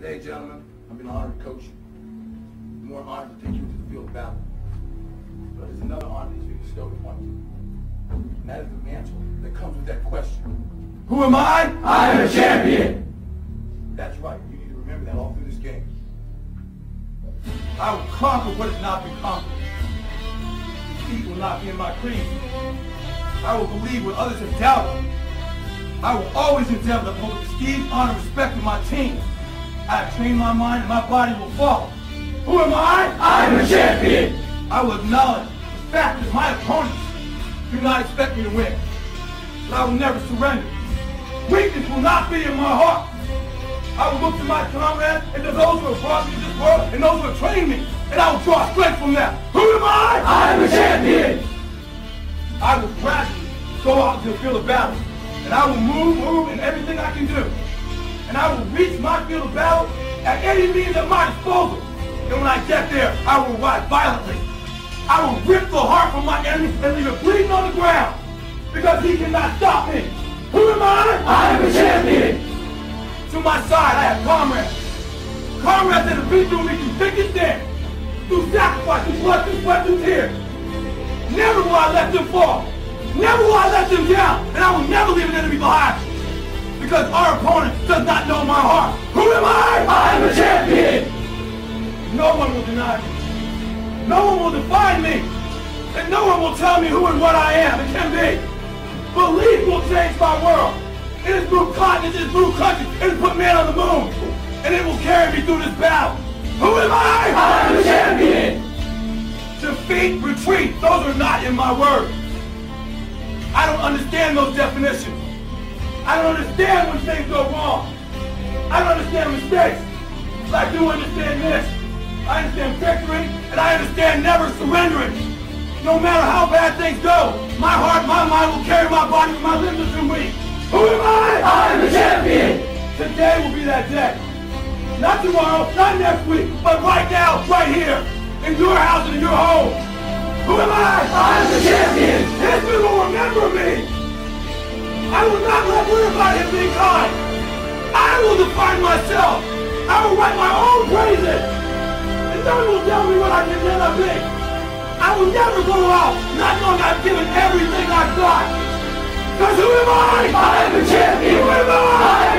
Today, gentlemen, I've been honored to coach you. More honored to take you into the field of battle. But there's another honor that's been bestowed upon you. And that is the mantle that comes with that question. Who am I? I am a champion. That's right. You need to remember that all through this game. I will conquer what has not been conquered. Defeat will not be in my creed. I will believe what others have doubted. I will always endeavor to uphold the prestige, honor, and respect of my team. I have trained my mind and my body will follow. Who am I? I am a champion. I will acknowledge the fact that my opponents do not expect me to win. But I will never surrender. Weakness will not be in my heart. I will look to my comrades and to those who have brought me to this world and those who have trained me, and I will draw strength from them. Who am I? I am a champion. I will gradually go out into the field of battle, and I will move in everything I can do. And I will reach my field of battle at any means at my disposal. And when I get there, I will ride violently. I will rip the heart from my enemy and leave it bleeding on the ground, because he cannot stop me. Who am I? I am a champion. To my side, I have comrades. Comrades that have been through me through thick and thin, through sacrifice, through blood, through sweat, through tears. Never will I let them fall. Never will I let them down. And I will never leave an enemy behind. Because our opponent does not know my heart. Who am I? I am a champion. No one will deny me. No one will define me. And no one will tell me who and what I am and can be. Belief will change my world. It has moved continents, it has moved countries, it has put man on the moon. And it will carry me through this battle. Who am I? I am a champion. Defeat, retreat, those are not in my words. I don't understand those definitions. I don't understand when things go wrong. I don't understand mistakes. But I do understand this. I understand victory, and I understand never surrendering. No matter how bad things go, my heart, my mind will carry my body when my limbs are too weak. Who am I? I am a champion. Today will be that day. Not tomorrow, not next week, but right now, right here, in your house and in your home. Who am I? I am a champion. History will remember me. I will not let whereby him be kind. I will define myself. I will write my own praises. And no one will tell me what I can never be. I will never go out not knowing I've given everything I've got. Because who am I? I am a champion. Who am I?